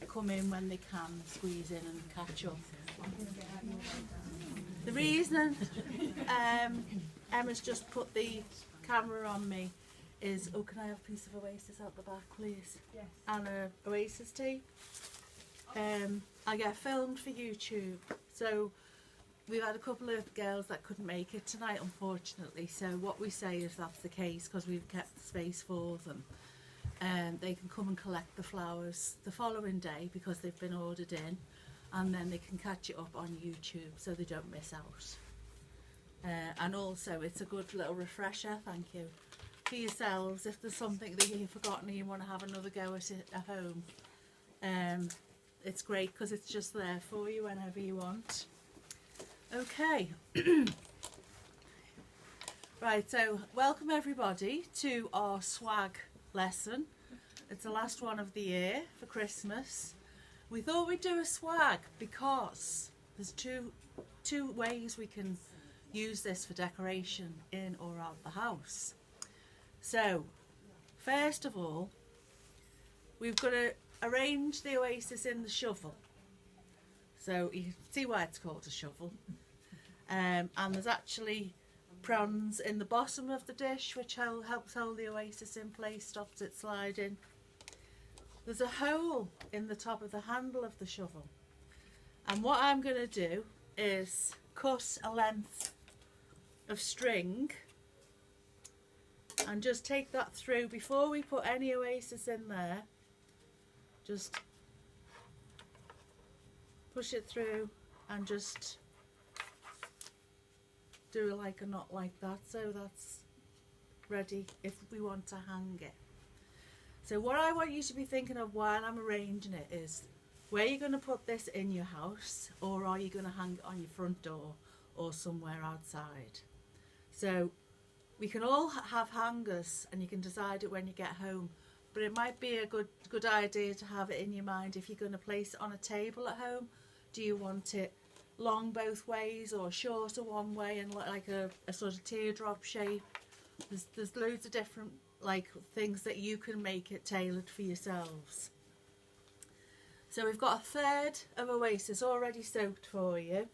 come in when they can, squeeze in and catch up. The reason Emma's just put the camera on me is, oh, can I have a piece of Oasis out the back, please? Yes. And a Oasis tea. I get filmed for YouTube, so we've had a couple of girls that couldn't make it tonight, unfortunately. So what we say is that's the case because we've kept the space for them. They can come and collect the flowers the following day because they've been ordered in, and then they can catch it up on YouTube so they don't miss out. And also it's a good little refresher, thank you, for yourselves if there's something that you've forgotten and you want to have another go at it at home. It's great because it's just there for you whenever you want. Okay. Right, so welcome everybody to our swag lesson. It's the last one of the year for Christmas. We thought we'd do a swag because there's two ways we can use this for decoration in or out the house. So first of all, we've got to arrange the Oasis in the shovel. So you can see why it's called a shovel. And there's actually prongs in the bottom of the dish which helps hold the Oasis in place, stops it sliding. There's a hole in the top of the handle of the shovel, and what I'm going to do is cut a length of string and just take that through before we put any Oasis in there. Just push it through and just do like a knot like that, so that's ready if we want to hang it. So what I want you to be thinking of while I'm arranging it is where you're going to put this in your house, or are you going to hang it on your front door or somewhere outside. So we can all have hangers and you can decide it when you get home, but it might be a good idea to have it in your mind if you're going to place it on a table at home. Do you want it long both ways or shorter one way and like a sort of teardrop shape? There's loads of different like things that you can make it tailored for yourselves. So we've got a third of Oasis already soaked for you,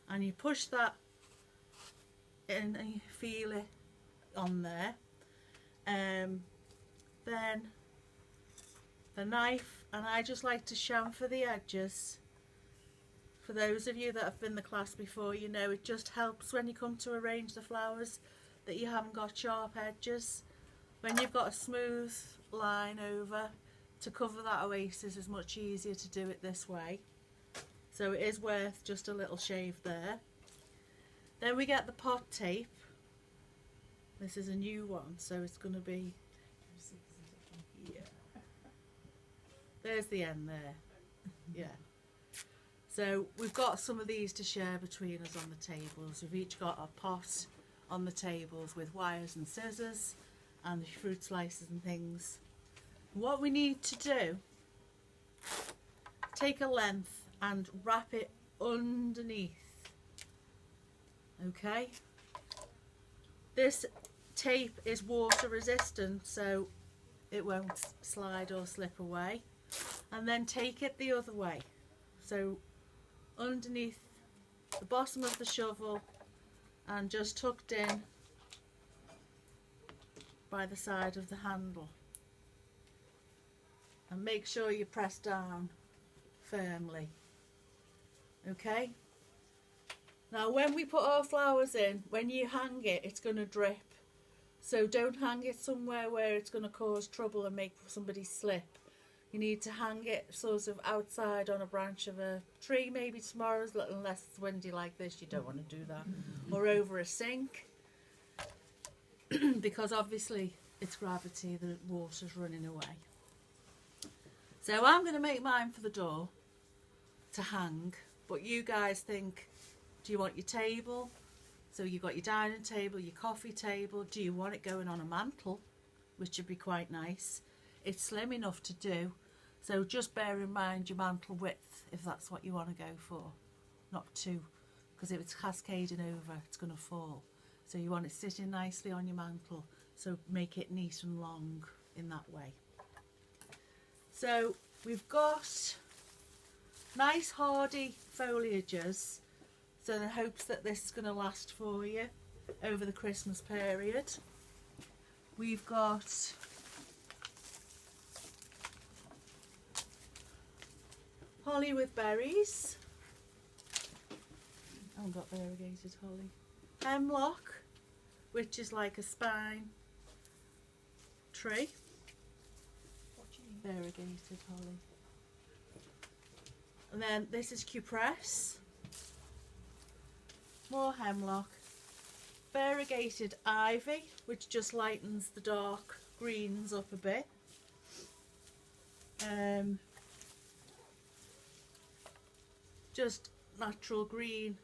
and you push that in and you feel it on there. Then the knife, and I just like to chamfer the edges. For those of you that have been in the class before, you know it just helps when you come to arrange the flowers that you haven't got sharp edges. When you've got a smooth line over to cover that Oasis, is much easier to do it this way. So it is worth just a little shave there. Then we get the pot tape. This is a new one, so it's going to be, yeah. There's the end there. Yeah. So we've got some of these to share between us on the tables. We've each got a pot on the tables with wires and scissors and fruit slices and things. What we need to do, take a length and wrap it underneath. Okay? This tape is water resistant, so it won't slide or slip away. And then take it the other way. So underneath the bottom of the shovel and just tucked in by the side of the handle, and make sure you press down firmly. Okay, now when we put our flowers in, when you hang it, it's going to drip, so don't hang it somewhere where it's going to cause trouble and make somebody slip. You need to hang it sort of outside on a branch of a tree, maybe tomorrow, unless it's windy like this, you don't want to do that, or over a sink. Because obviously it's gravity, the water's running away. So I'm going to make mine for the door to hang, but you guys think, do you want your table? So you've got your dining table, your coffee table. Do you want it going on a mantle, which would be quite nice? It's slim enough to do, so just bear in mind your mantle width if that's what you want to go for, not too, because if it's cascading over it's going to fall. So you want it sitting nicely on your mantle, so make it neat and long in that way. So we've got nice hardy foliages, so in hopes that this is going to last for you over the Christmas period. We've got holly with berries. I haven't got variegated holly. Hemlock, which is like a spine tree. What do you mean? Variegated holly. And then this is cupress. More hemlock. Variegated ivy, which just lightens the dark greens up a bit. Just natural green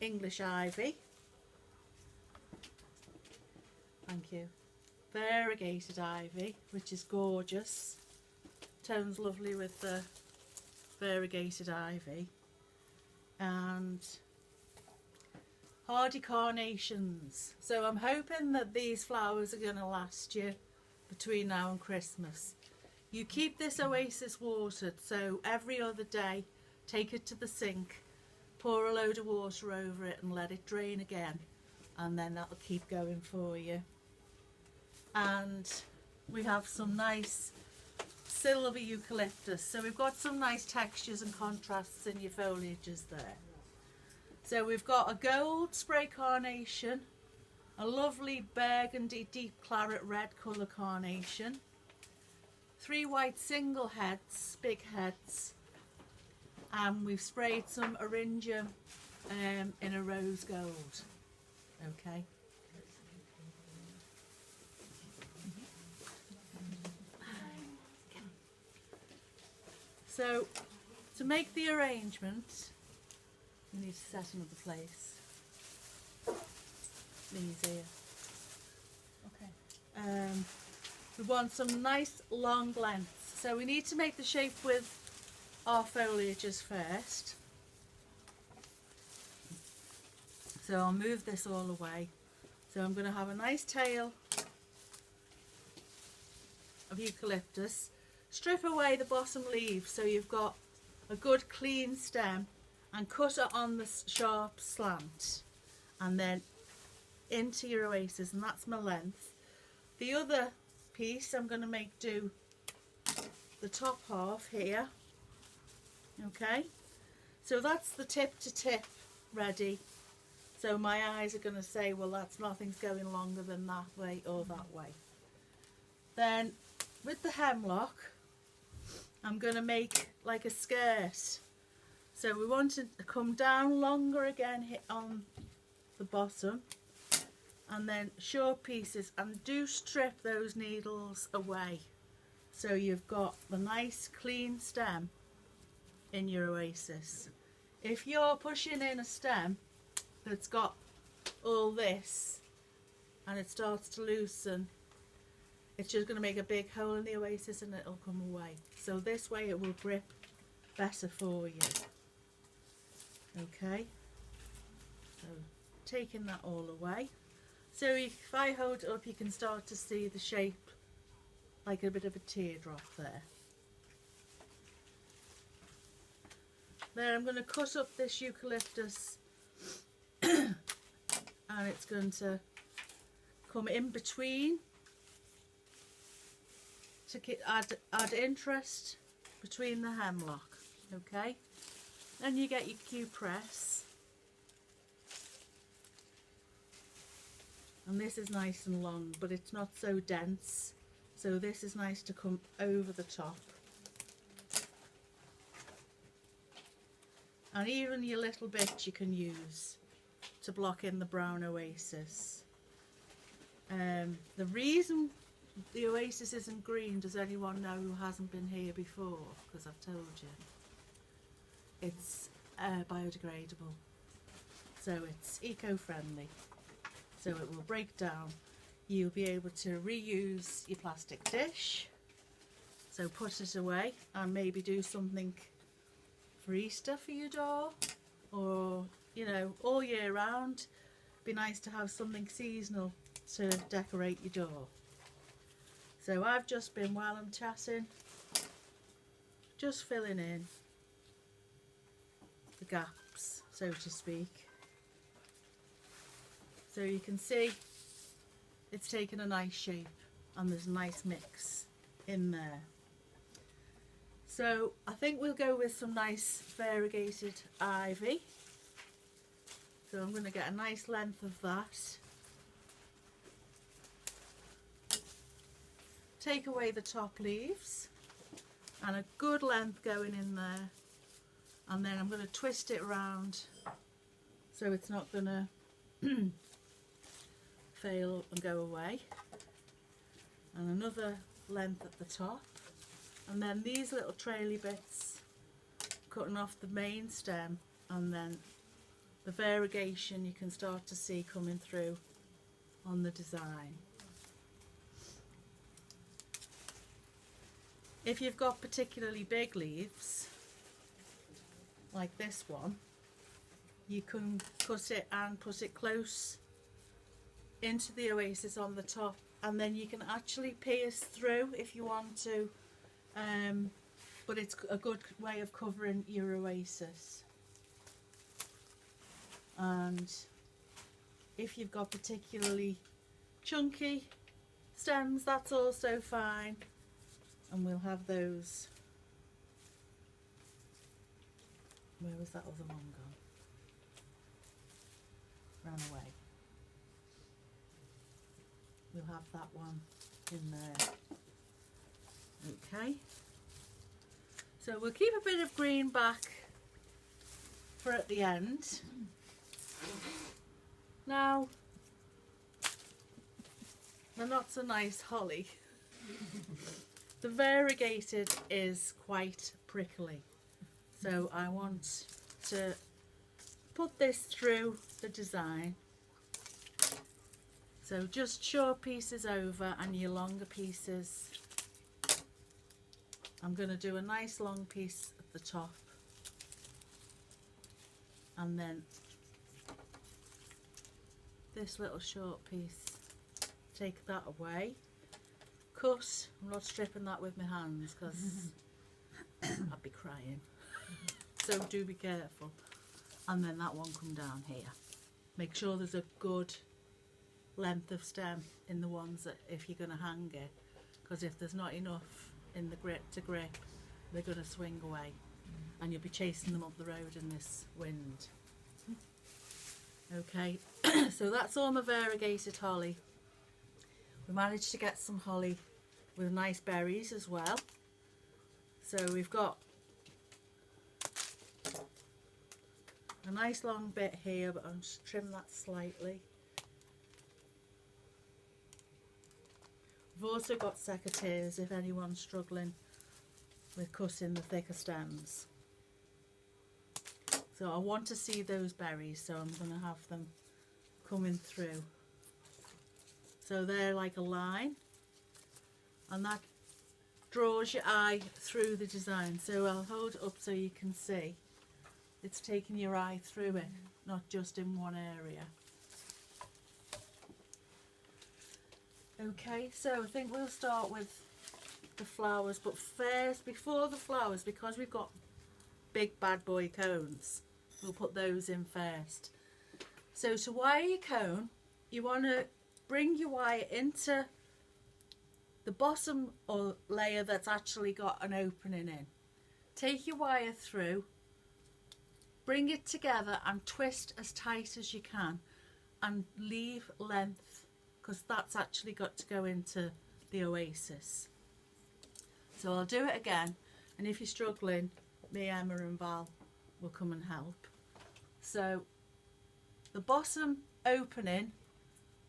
English ivy. Thank you. Variegated ivy, which is gorgeous. Tones lovely with the variegated ivy. And hardy carnations. So I'm hoping that these flowers are going to last you between now and Christmas. You keep this oasis watered, so every other day take it to the sink, pour a load of water over it and let it drain again, and then that'll keep going for you. And we have some nice silver eucalyptus, so we've got some nice textures and contrasts in your foliages there. So we've got a gold spray carnation, a lovely burgundy deep claret red colour carnation, 3 white single heads, big heads, and we've sprayed some orangeum in a rose gold. Okay. So to make the arrangement, you need to set another place. These here. Okay. We want some nice long lengths. So we need to make the shape with our foliages first. So I'll move this all away. So I'm going to have a nice tail of eucalyptus. Strip away the bottom leaves so you've got a good clean stem, and cut it on the sharp slant, and then into your oasis, and that's my length. The other piece I'm going to make do the top half here. Okay, so that's the tip to tip ready. So my eyes are going to say, well, that's nothing's going longer than that way or that way. Then with the hemlock, I'm going to make like a skirt. So we want it to come down longer again, hit on the bottom, and then short pieces, and do strip those needles away so you've got the nice clean stem in your oasis. If you're pushing in a stem that's got all this and it starts to loosen, it's just going to make a big hole in the oasis and it'll come away. So this way it will grip better for you. Okay, so taking that all away. So if I hold it up, you can start to see the shape like a bit of a teardrop there. Then I'm going to cut up this eucalyptus and it's going to come in between to add interest between the hemlock. Okay, then you get your cupress, and this is nice and long, but it's not so dense, so this is nice to come over the top. And even your little bits you can use to block in the brown oasis. The reason the oasis isn't green, does anyone know who hasn't been here before? Because I've told you. It's biodegradable. So it's eco-friendly. So it will break down. You'll be able to reuse your plastic dish. So put it away and maybe do something for Easter for your door, or you know, all year round. Be nice to have something seasonal to decorate your door. So I've just been, while I'm chatting, just filling in the gaps, so to speak. So you can see it's taken a nice shape and there's a nice mix in there. So I think we'll go with some nice variegated ivy. So I'm going to get a nice length of that. Take away the top leaves and a good length going in there, and then I'm going to twist it around so it's not going to fail and go away, and another length at the top, and then these little traily bits cutting off the main stem, and then the variegation you can start to see coming through on the design. If you've got particularly big leaves like this one, you can cut it and put it close into the oasis on the top, and then you can actually pierce through if you want to, but it's a good way of covering your oasis. And if you've got particularly chunky stems, that's also fine, and we'll have those. Where was that other one gone? Ran away. We'll have that one in there. Okay, so we'll keep a bit of green back for at the end. Now, the not so nice holly. The variegated is quite prickly, so I want to put this through the design. So just short pieces over and your longer pieces. I'm going to do a nice long piece at the top, and then this little short piece, take that away, cut. I'm not stripping that with my hands because I'd be crying, so do be careful. And then that one come down here. Make sure there's a good length of stem in the ones that if you're going to hang it, because if there's not enough in the grip to grip, they're going to swing away and you'll be chasing them up the road in this wind. Okay, so that's all my variegated holly. We managed to get some holly with nice berries as well. So we've got a nice long bit here, but I'll just trim that slightly. We've also got secateurs if anyone's struggling with cutting the thicker stems. So I want to see those berries, so I'm going to have them coming through. So they're like a line, and that draws your eye through the design. So I'll hold it up so you can see it's taking your eye through it, not just in one area. Okay, so I think we'll start with the flowers, but first, before the flowers, because we've got big bad boy cones, we'll put those in first. So to wire your cone, you want to bring your wire into the bottom or layer that's actually got an opening in. Take your wire through, bring it together and twist as tight as you can, and leave length, because that's actually got to go into the oasis. So I'll do it again, and if you're struggling, me, Emma and Val will come and help. So the bottom opening,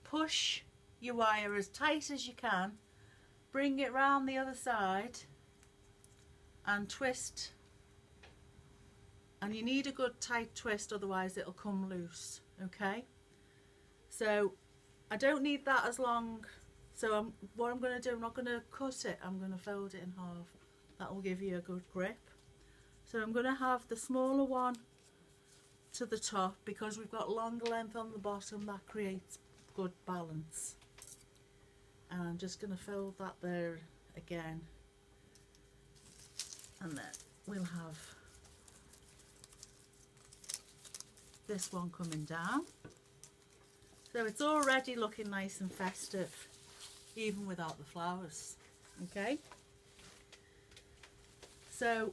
push your wire as tight as you can, bring it round the other side and twist, and you need a good tight twist, otherwise it'll come loose. Okay, so I don't need that as long, so what I'm going to do, I'm not going to cut it, I'm going to fold it in half. That will give you a good grip. So I'm going to have the smaller one to the top, because we've got longer length on the bottom, that creates good balance. And I'm just going to fold that there again, And then we'll have this one coming down. So it's already looking nice and festive, even without the flowers. Okay. So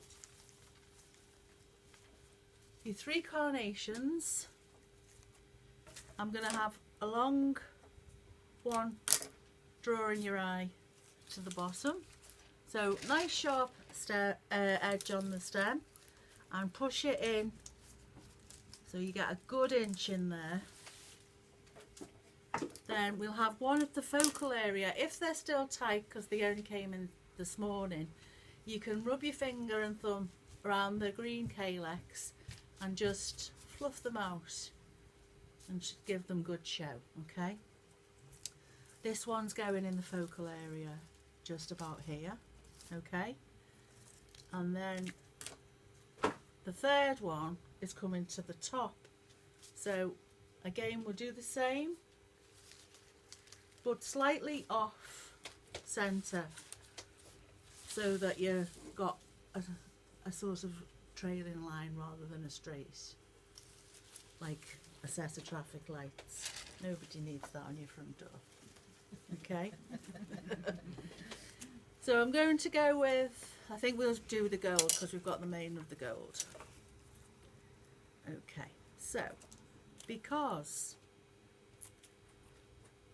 your 3 carnations, I'm going to have a long one drawing your eye to the bottom. So nice sharp edge on the stem, and push it in so you get a good inch in there. Then we'll have one at the focal area. If they're still tight because they only came in this morning, you can rub your finger and thumb around the green calyx and just fluff them out and give them good show. Okay, this one's going in the focal area just about here. Okay, and then the third one is coming to the top. So again, we'll do the same, but slightly off centre, so that you've got a sort of trailing line rather than a straight, like a set of traffic lights. Nobody needs that on your front door. Okay. So I'm going to go with, I think we'll do the gold because we've got the main of the gold. Okay, so because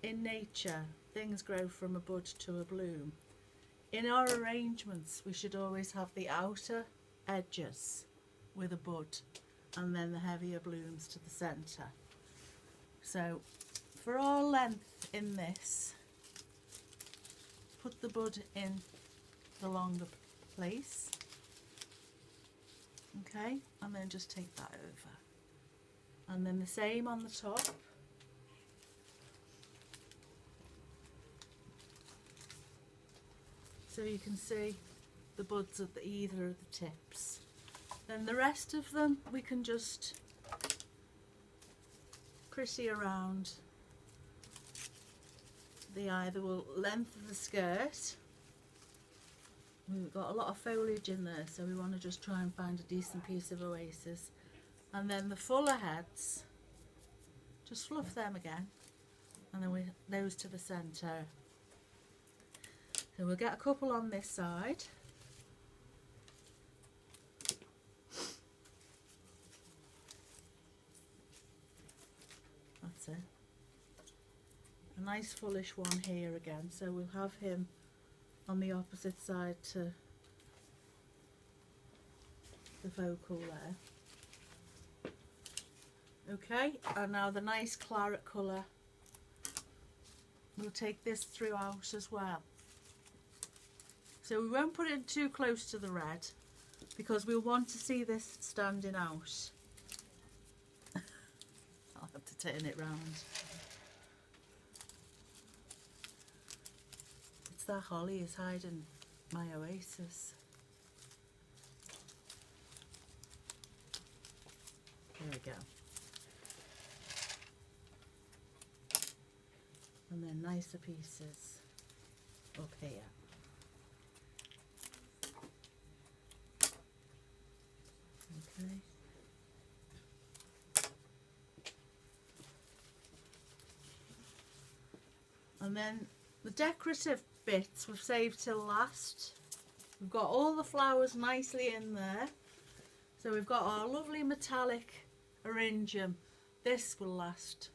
in nature things grow from a bud to a bloom, in our arrangements we should always have the outer edges with a bud and then the heavier blooms to the centre. So for our length in this, put the bud in the longer place, okay, and then just take that over, and then the same on the top. So you can see the buds at either of the tips. Then the rest of them we can just pretty around the either length of the skirt. We've got a lot of foliage in there, so we want to just try and find a decent piece of oasis. And then the fuller heads, just fluff them again, and then those to the centre. So we'll get a couple on this side. That's it. A nice fullish one here again, so we'll have him on the opposite side to the focal there. Okay, and now the nice claret colour, we'll take this throughout as well. So we won't put it too close to the red because we'll want to see this standing out. I'll have to turn it round. It's that holly is hiding my oasis. There we go. And then nicer pieces up here. Okay. And then the decorative bits we've saved till last. We've got all the flowers nicely in there. So we've got our lovely metallic eryngium. This will last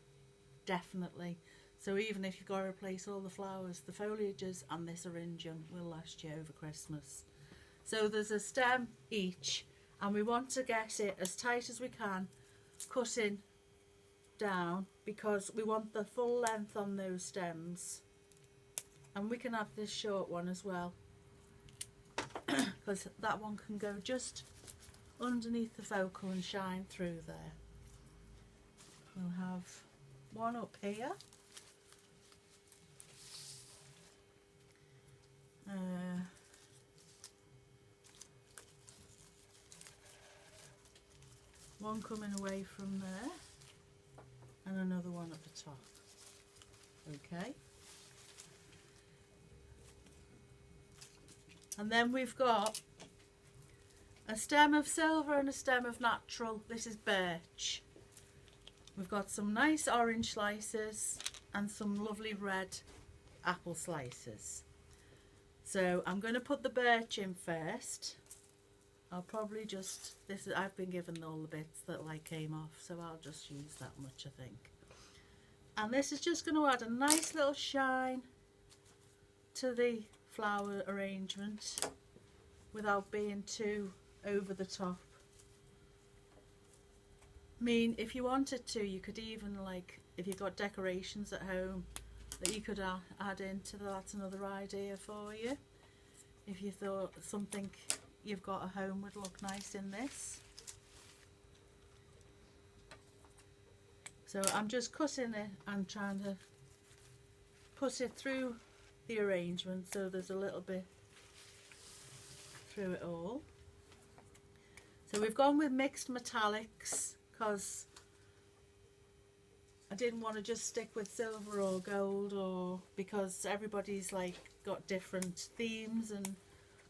definitely. So even if you've got to replace all the flowers, the foliages and this eryngium will last you over Christmas. So there's a stem each, and we want to get it as tight as we can, cutting down, because we want the full length on those stems. And we can have this short one as well, because that one can go just underneath the focal and shine through there. We'll have one up here. One coming away from there, and another one at the top. Okay. And then we've got a stem of silver and a stem of natural. This is birch. We've got some nice orange slices and some lovely red apple slices. So I'm going to put the birch in first. I'll probably just, I've been given all the bits that like came off, so I'll just use that much, I think. And this is just going to add a nice little shine to the flower arrangement without being too over the top. I mean, if you wanted to, you could even, like, if you've got decorations at home that you could add into that, that's another idea for you. If you thought something you've got at home would look nice in this. So I'm just cutting it and trying to put it through the arrangement so there's a little bit through it all. So we've gone with mixed metallics because I didn't want to just stick with silver or gold, or because everybody's like got different themes and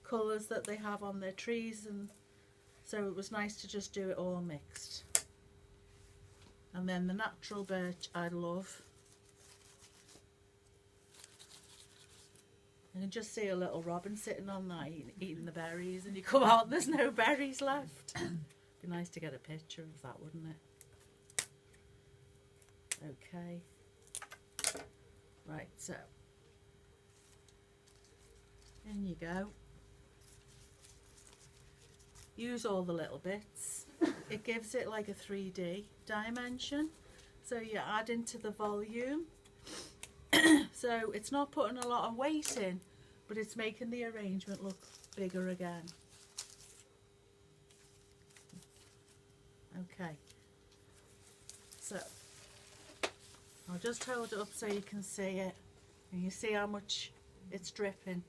colours that they have on their trees, and so it was nice to just do it all mixed. And then the natural birch I love. You can just see a little robin sitting on that eating the berries, and you come out and there's no berries left. Be nice to get a picture of that, wouldn't it? Okay. Right, so in you go. Use all the little bits. It gives it like a 3D dimension, so you add into the volume. So it's not putting a lot of weight in, but it's making the arrangement look bigger again. Okay, so I'll just hold it up so you can see it, and you see how much it's dripping.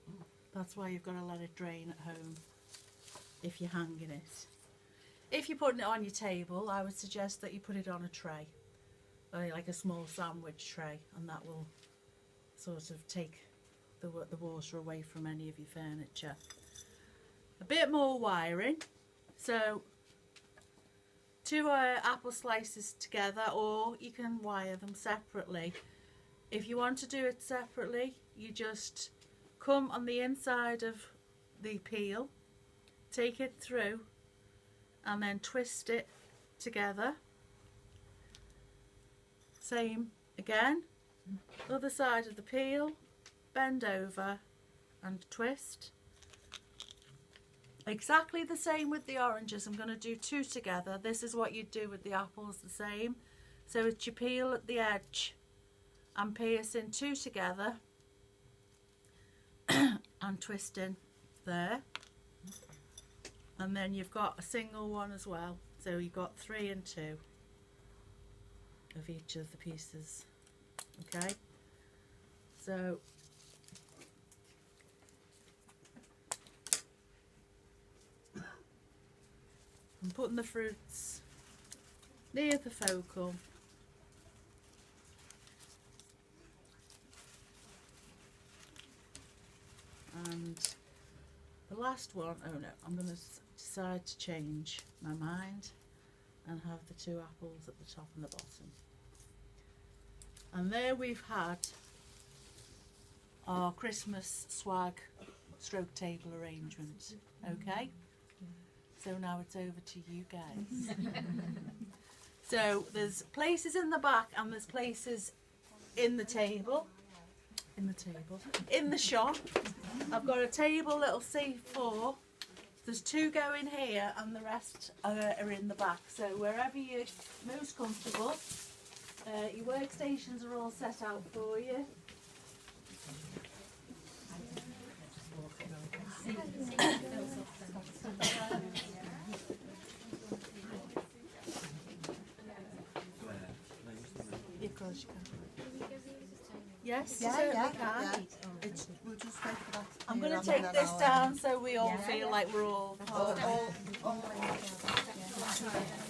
That's why you've got to let it drain at home if you're hanging it. If you're putting it on your table, I would suggest that you put it on a tray, like a small sandwich tray, and that will sort of take the water away from any of your furniture. A bit more wiring. So 2 apple slices together, or you can wire them separately. If you want to do it separately, you just come on the inside of the peel, take it through, and then twist it together. Same again, other side of the peel, bend over and twist. Exactly the same with the oranges. I'm going to do 2 together. This is what you do with the apples, the same. So it's your peel at the edge and pierce in 2 together and twist in there. And then you've got a single one as well. So you've got 3 and 2 of each of the pieces. Okay, so I'm putting the fruits near the focal. And the last one, oh no, I'm going to decide to change my mind and have the 2 apples at the top and the bottom. And there we've had our Christmas swag stroke table arrangement. Okay, so now it's over to you guys. So there's places in the back and there's places in the table. In the shop. I've got a table that'll see 4. There's 2 going here and the rest are in the back. So wherever you're most comfortable, your workstations are all set out for you. Of course you can. Yes? Yeah. We'll just wait for that. I'm going to take this down so we all feel like we're all